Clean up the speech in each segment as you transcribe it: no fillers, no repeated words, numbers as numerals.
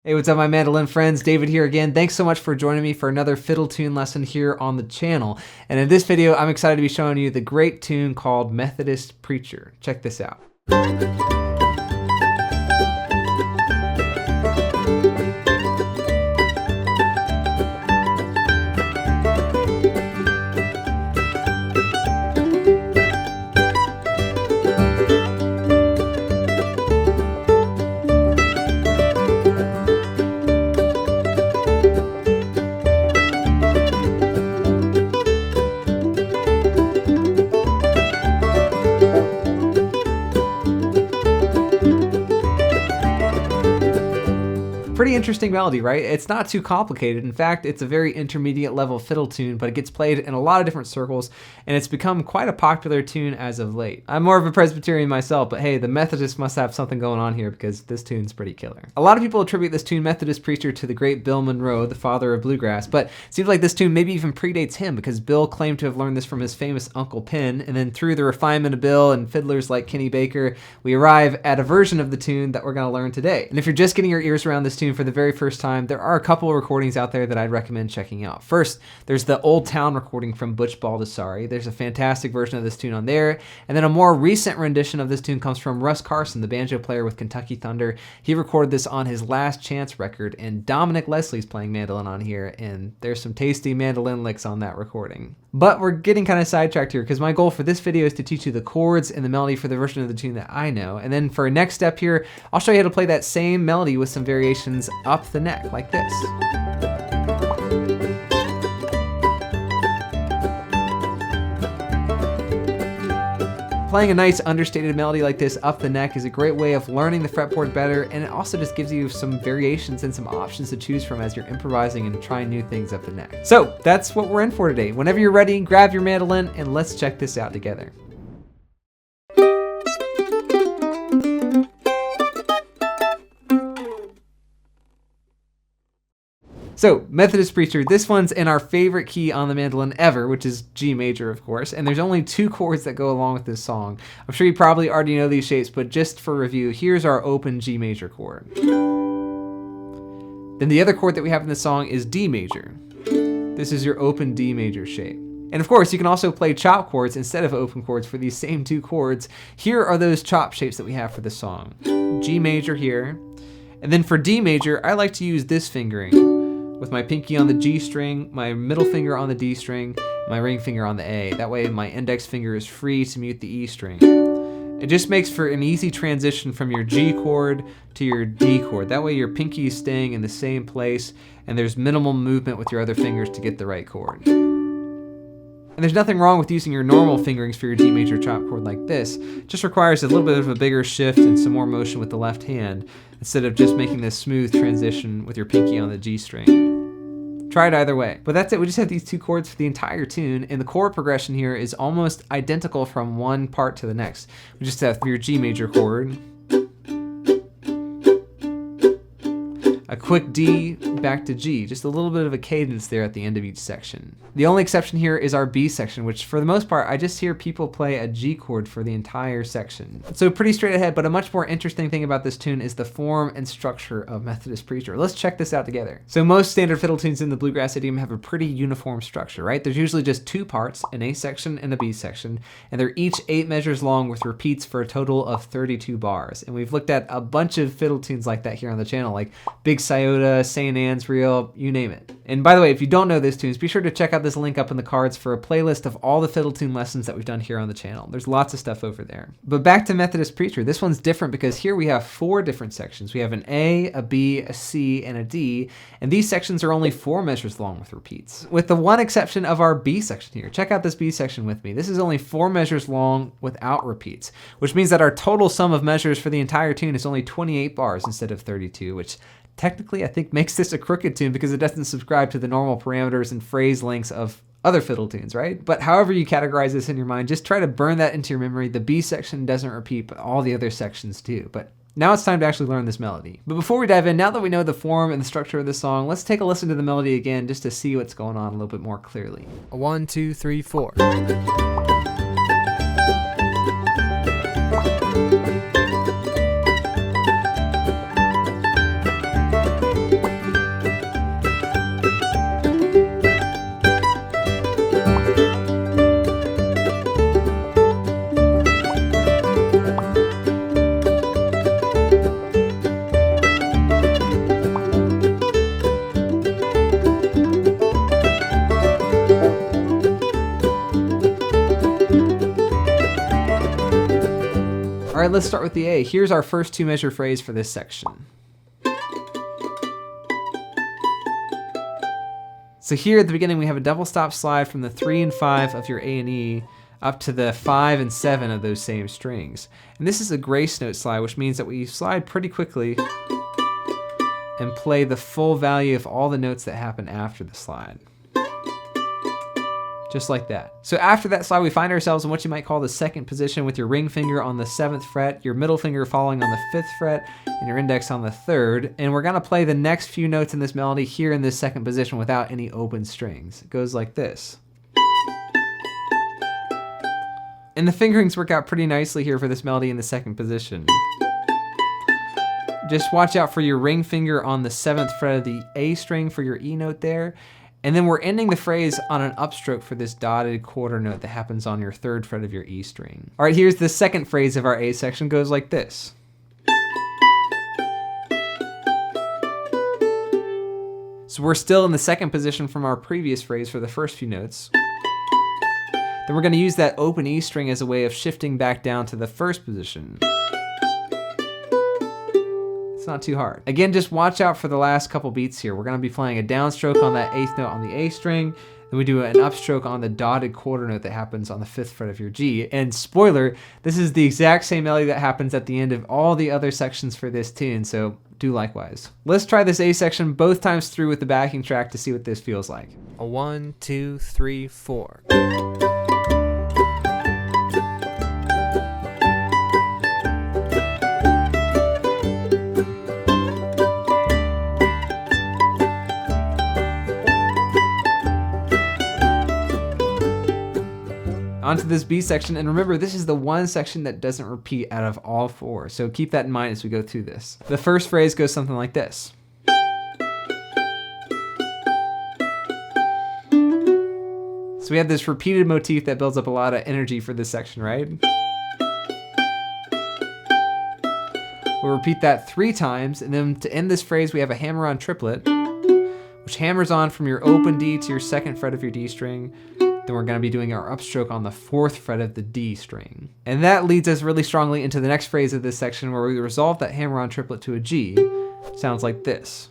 Hey, what's up, my mandolin friends? David here again. Thanks so much for joining me for another fiddle tune lesson here on the channel. And in this video, I'm excited to be showing you the great tune called Methodist Preacher. Check this out. Pretty interesting melody, right? It's not too complicated. In fact, it's a very intermediate level fiddle tune, but it gets played in a lot of different circles, and it's become quite a popular tune as of late. I'm more of a Presbyterian myself, but hey, the Methodists must have something going on here because this tune's pretty killer. A lot of people attribute this tune, Methodist Preacher, to the great Bill Monroe, the father of bluegrass, but it seems like this tune maybe even predates him because Bill claimed to have learned this from his famous Uncle Pen, and then through the refinement of Bill and fiddlers like Kenny Baker, we arrive at a version of the tune that we're going to learn today. And if you're just getting your ears around this tune for the very first time, there are a couple of recordings out there that I'd recommend checking out. First, there's the Old Town recording from Butch Baldessari. There's a fantastic version of this tune on there. And then a more recent rendition of this tune comes from Russ Carson, the banjo player with Kentucky Thunder. He recorded this on his Last Chance record, and Dominic Leslie's playing mandolin on here, and there's some tasty mandolin licks on that recording. But we're getting kind of sidetracked here because my goal for this video is to teach you the chords and the melody for the version of the tune that I know. And then for a next step here, I'll show you how to play that same melody with some variations up the neck, like this. Playing a nice understated melody like this up the neck is a great way of learning the fretboard better, and it also just gives you some variations and some options to choose from as you're improvising and trying new things up the neck. So that's what we're in for today. Whenever you're ready, grab your mandolin and let's check this out together. So, Methodist Preacher, this one's in our favorite key on the mandolin ever, which is G major, of course, and there's only two chords that go along with this song. I'm sure you probably already know these shapes, but just for review, here's our open G major chord. Then the other chord that we have in this song is D major. This is your open D major shape. And of course, you can also play chop chords instead of open chords for these same two chords. Here are those chop shapes that we have for the song. G major here, and then for D major, I like to use this fingering, with my pinky on the G string, my middle finger on the D string, my ring finger on the A. That way my index finger is free to mute the E string. It just makes for an easy transition from your G chord to your D chord. That way your pinky is staying in the same place and there's minimal movement with your other fingers to get the right chord. And there's nothing wrong with using your normal fingerings for your D major chop chord like this. It just requires a little bit of a bigger shift and some more motion with the left hand instead of just making this smooth transition with your pinky on the G string. Try it either way. But that's it, we just have these two chords for the entire tune, and the chord progression here is almost identical from one part to the next. We just have your G major chord, a quick D, back to G, just a little bit of a cadence there at the end of each section. The only exception here is our B section, which for the most part, I just hear people play a G chord for the entire section. So pretty straight ahead, but a much more interesting thing about this tune is the form and structure of Methodist Preacher. Let's check this out together. So most standard fiddle tunes in the bluegrass idiom have a pretty uniform structure, right? There's usually just two parts, an A section and a B section, and they're each 8 measures long with repeats for a total of 32 bars. And we've looked at a bunch of fiddle tunes like that here on the channel, like Big Scioto, St. Anne's Reel, you name it. And by the way, if you don't know these tunes, be sure to check out this link up in the cards for a playlist of all the fiddle tune lessons that we've done here on the channel. There's lots of stuff over there. But back to Methodist Preacher. This one's different because here we have 4 different sections. We have an A, a B, a C, and a D, and these sections are only 4 measures long with repeats. With the one exception of our B section here. Check out this B section with me. This is only 4 measures long without repeats, which means that our total sum of measures for the entire tune is only 28 bars instead of 32, which technically I think makes this a crooked tune because it doesn't subscribe to the normal parameters and phrase lengths of other fiddle tunes, right? But however you categorize this in your mind, just try to burn that into your memory. The B section doesn't repeat, but all the other sections do. But now it's time to actually learn this melody. But before we dive in, now that we know the form and the structure of this song, let's take a listen to the melody again just to see what's going on a little bit more clearly. 1, 2, 3, 4. All right, let's start with the A. Here's our first 2-measure phrase for this section. So here at the beginning, we have a double stop slide from the 3 and 5 of your A and E up to the 5 and 7 of those same strings. And this is a grace note slide, which means that we slide pretty quickly and play the full value of all the notes that happen after the slide. Just like that. So after that slide, we find ourselves in what you might call the second position with your ring finger on the 7th fret, your middle finger falling on the 5th fret, and your index on the 3rd. And we're gonna play the next few notes in this melody here in this second position without any open strings. It goes like this. And the fingerings work out pretty nicely here for this melody in the second position. Just watch out for your ring finger on the 7th fret of the A string for your E note there. And then we're ending the phrase on an upstroke for this dotted quarter note that happens on your 3rd fret of your E string. All right, here's the second phrase of our A section. It goes like this. So we're still in the second position from our previous phrase for the first few notes. Then we're going to use that open E string as a way of shifting back down to the first position. It's not too hard. Again, just watch out for the last couple beats here. We're going to be playing a downstroke on that 8th note on the A string. Then we do an upstroke on the dotted quarter note that happens on the 5th fret of your G. And spoiler, this is the exact same melody that happens at the end of all the other sections for this tune, so do likewise. Let's try this A section both times through with the backing track to see what this feels like. A 1, 2, 3, 4. Onto this B section, and remember, this is the one section that doesn't repeat out of all 4, so keep that in mind as we go through this. The first phrase goes something like this. So we have this repeated motif that builds up a lot of energy for this section, right? We'll repeat that 3 times, and then to end this phrase, we have a hammer-on triplet, which hammers on from your open D to your 2nd fret of your D string. Then we're going to be doing our upstroke on the 4th fret of the D string. And that leads us really strongly into the next phrase of this section where we resolve that hammer-on triplet to a G. Sounds like this.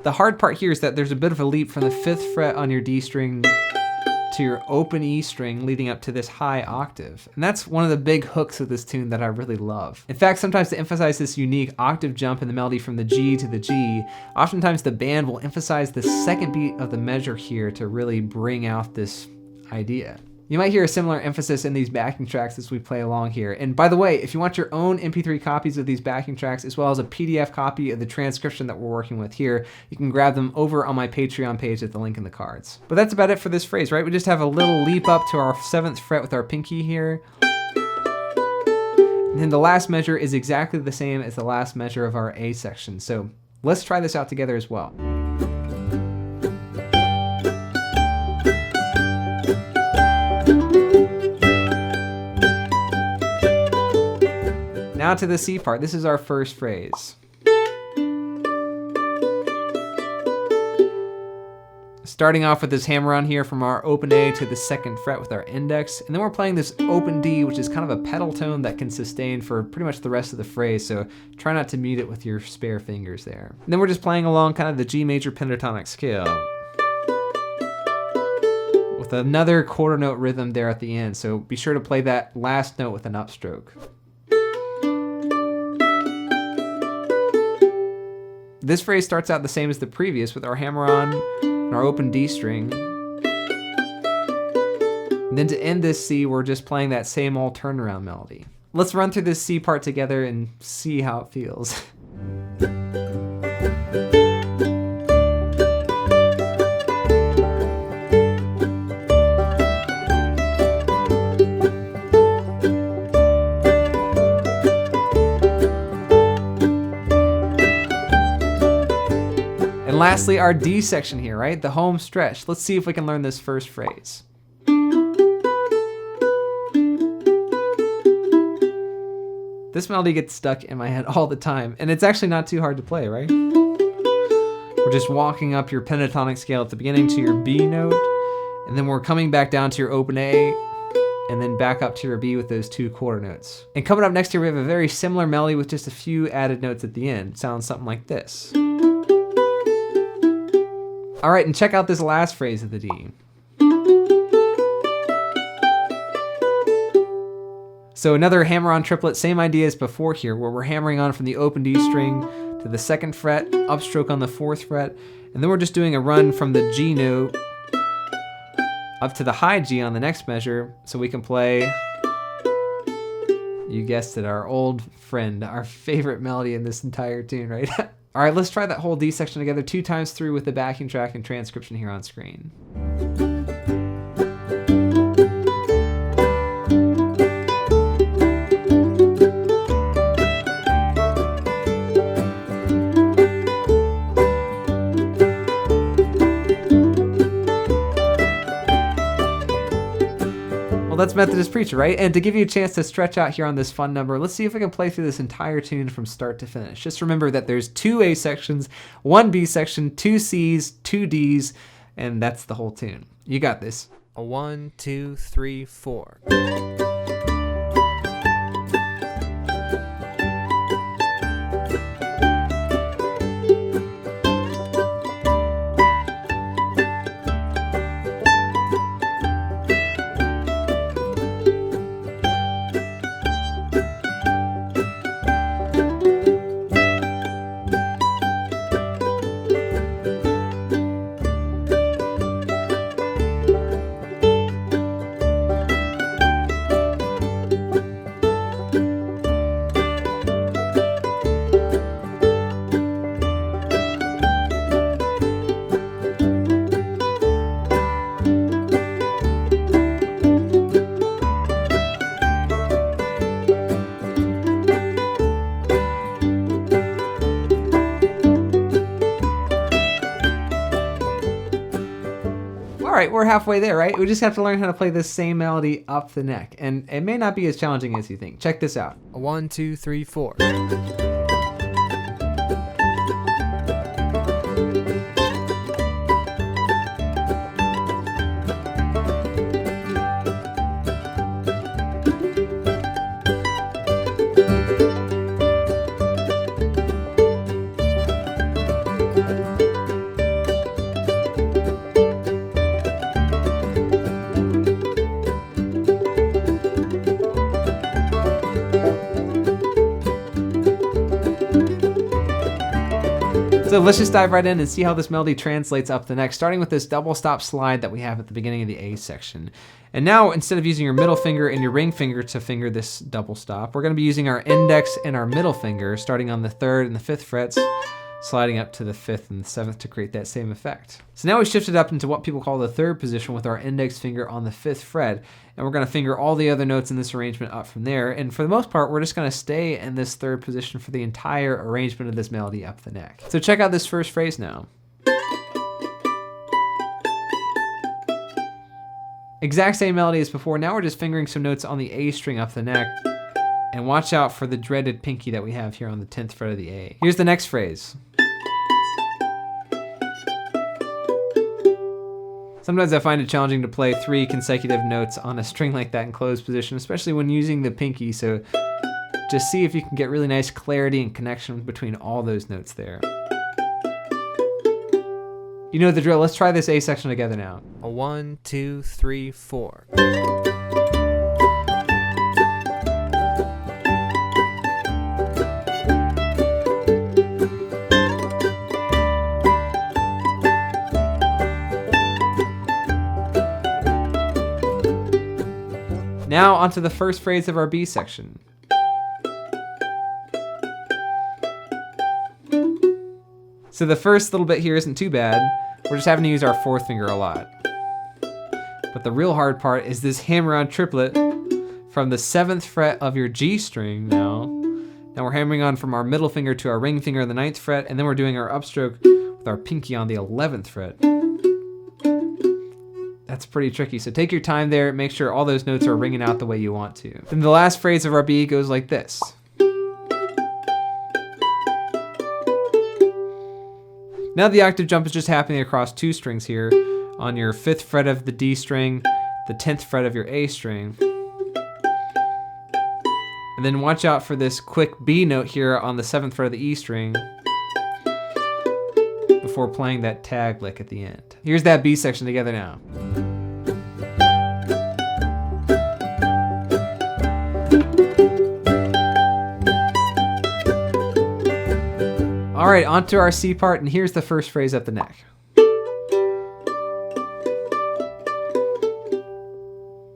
The hard part here is that there's a bit of a leap from the 5th fret on your D string to your open E string leading up to this high octave. And that's one of the big hooks of this tune that I really love. In fact, sometimes to emphasize this unique octave jump in the melody from the G to the G, oftentimes the band will emphasize the second beat of the measure here to really bring out this idea. You might hear a similar emphasis in these backing tracks as we play along here. And by the way, if you want your own MP3 copies of these backing tracks, as well as a PDF copy of the transcription that we're working with here, you can grab them over on my Patreon page at the link in the cards. But that's about it for this phrase, right? We just have a little leap up to our 7th fret with our pinky here. And then the last measure is exactly the same as the last measure of our A section. So let's try this out together as well. Now to the C part. This is our first phrase. Starting off with this hammer-on here from our open A to the 2nd fret with our index, and then we're playing this open D, which is kind of a pedal tone that can sustain for pretty much the rest of the phrase, so try not to mute it with your spare fingers there. And then we're just playing along kind of the G major pentatonic scale with another quarter note rhythm there at the end, so be sure to play that last note with an upstroke. This phrase starts out the same as the previous with our hammer-on and our open D string. And then to end this C, we're just playing that same old turnaround melody. Let's run through this C part together and see how it feels. And lastly, our D section here, right? The home stretch. Let's see if we can learn this first phrase. This melody gets stuck in my head all the time, and it's actually not too hard to play, right? We're just walking up your pentatonic scale at the beginning to your B note, And then we're coming back down to your open A, and then back up to your B with those 2 quarter notes. And coming up next here, we have a very similar melody with just a few added notes at the end. It sounds something like this. All right, and check out this last phrase of the D. So another hammer-on triplet, same idea as before here, where we're hammering on from the open D string to the 2nd fret, upstroke on the 4th fret, and then we're just doing a run from the G note up to the high G on the next measure, so we can play, you guessed it, our old friend, our favorite melody in this entire tune, right? All right, let's try that whole D section together 2 times through with the backing track and transcription here on screen. Well, that's Methodist Preacher, right? And to give you a chance to stretch out here on this fun number, let's see if we can play through this entire tune from start to finish. Just remember that there's 2 A sections, 1 B section, 2 C's, 2 D's, and that's the whole tune. You got this. A 1, 2, 3, 4. All right, we're halfway there, right? We just have to learn how to play this same melody up the neck. And it may not be as challenging as you think. Check this out. A 1, 2, 3, 4. So let's just dive right in and see how this melody translates up the neck, starting with this double stop slide that we have at the beginning of the A section. And now, instead of using your middle finger and your ring finger to finger this double stop, we're going to be using our index and our middle finger, starting on the 3rd and the 5th frets, sliding up to the 5th and the 7th to create that same effect. So now we shifted up into what people call the 3rd position with our index finger on the 5th fret, and we're going to finger all the other notes in this arrangement up from there. And for the most part, we're just going to stay in this 3rd position for the entire arrangement of this melody up the neck. So check out this first phrase now. Exact same melody as before. Now we're just fingering some notes on the A string up the neck. And watch out for the dreaded pinky that we have here on the 10th fret of the A. Here's the next phrase. Sometimes I find it challenging to play 3 consecutive notes on a string like that in closed position, especially when using the pinky, so just see if you can get really nice clarity and connection between all those notes there. You know the drill. Let's try this A section together now. A 1, 2, 3, 4. Now onto the first phrase of our B section. So the first little bit here isn't too bad. We're just having to use our 4th finger a lot. But the real hard part is this hammer-on triplet from the 7th fret of your G string now. Now we're hammering on from our middle finger to our ring finger on the 9th fret, and then we're doing our upstroke with our pinky on the 11th fret. That's pretty tricky, so take your time there, make sure all those notes are ringing out the way you want to. Then the last phrase of our B goes like this. Now the octave jump is just happening across 2 strings here. on your 5th fret of the D string, the 10th fret of your A string. And then watch out for this quick B note here on the 7th fret of the E string before playing that tag lick at the end. Here's that B section together now. All right, onto our C part, and here's the first phrase up the neck.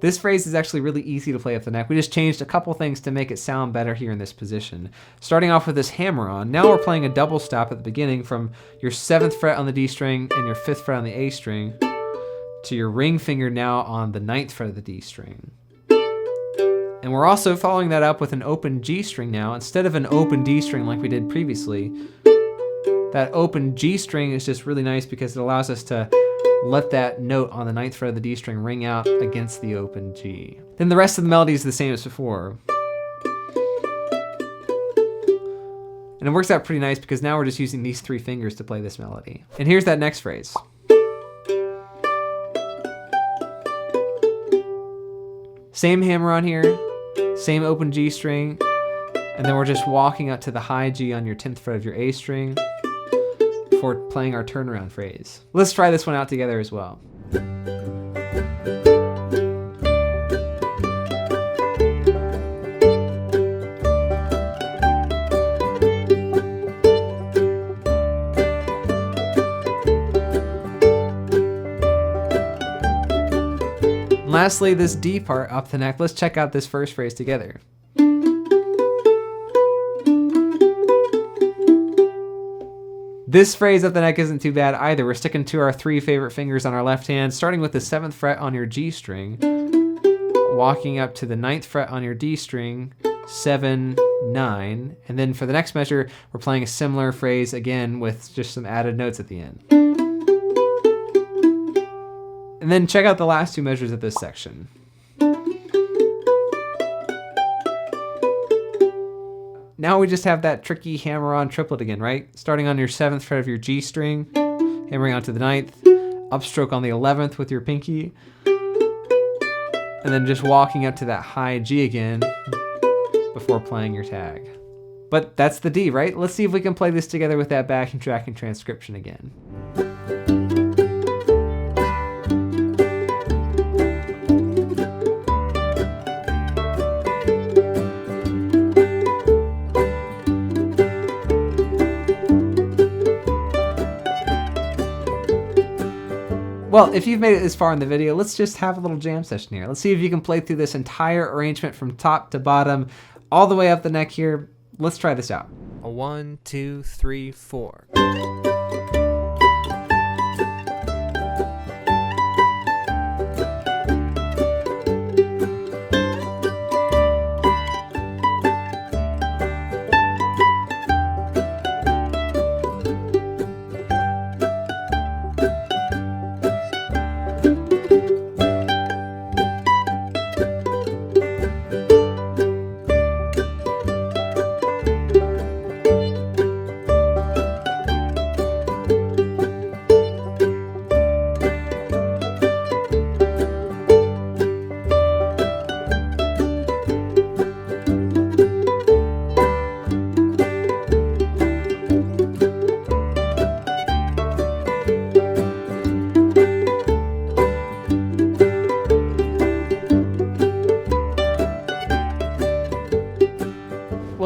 This phrase is actually really easy to play up the neck. We just changed a couple things to make it sound better here in this position. Starting off with this hammer-on, now we're playing a double stop at the beginning from your 7th fret on the D string and your 5th fret on the A string to your ring finger now on the 9th fret of the D string. And we're also following that up with an open G string now. Instead of an open D string like we did previously, that open G string is just really nice because it allows us to let that note on the 9th fret of the D string ring out against the open G. Then the rest of the melody is the same as before. And it works out pretty nice because now we're just using these 3 fingers to play this melody. And here's that next phrase. Same hammer on here, same open G string, and then we're just walking up to the high G on your 10th fret of your A string before playing our turnaround phrase. Let's try this one out together as well. And lastly, this D part up the neck. Let's check out this first phrase together. This phrase up the neck isn't too bad either. We're sticking to our 3 favorite fingers on our left hand, starting with the 7th fret on your G string, walking up to the 9th fret on your D string, 7, 9, and then for the next measure, we're playing a similar phrase again with just some added notes at the end. And then check out the last 2 measures of this section. Now we just have that tricky hammer-on triplet again, right? Starting on your 7th fret of your G string, hammering onto the 9th, upstroke on the 11th with your pinky, and then just walking up to that high G again before playing your tag. But that's the D, right? Let's see if we can play this together with that backing track and transcription again. Well, if you've made it this far in the video, let's just have a little jam session here. Let's see if you can play through this entire arrangement from top to bottom, all the way up the neck here. Let's try this out. 1, 2, 3, 4.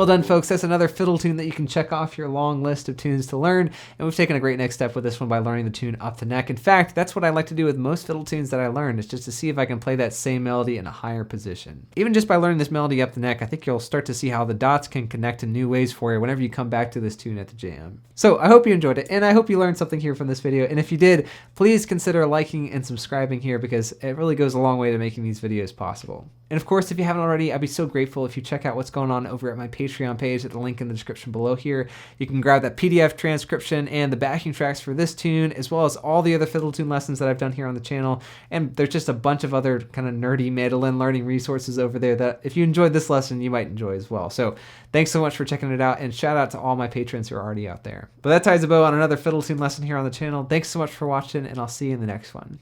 Well done, folks. That's another fiddle tune that you can check off your long list of tunes to learn. And we've taken a great next step with this one by learning the tune up the neck. In fact, that's what I like to do with most fiddle tunes that I learn, is just to see if I can play that same melody in a higher position. Even just by learning this melody up the neck, I think you'll start to see how the dots can connect in new ways for you whenever you come back to this tune at the jam. So I hope you enjoyed it, and I hope you learned something here from this video. And if you did, please consider liking and subscribing here, because it really goes a long way to making these videos possible. And of course, if you haven't already, I'd be so grateful if you check out what's going on over at my Patreon Patreon page at the link in the description below here. You can grab that PDF transcription and the backing tracks for this tune, as well as all the other fiddle tune lessons that I've done here on the channel. And there's just a bunch of other kind of nerdy mandolin learning resources over there that if you enjoyed this lesson, you might enjoy as well. So thanks so much for checking it out, and shout out to all my patrons who are already out there. But that ties a bow on another fiddle tune lesson here on the channel. Thanks so much for watching, and I'll see you in the next one.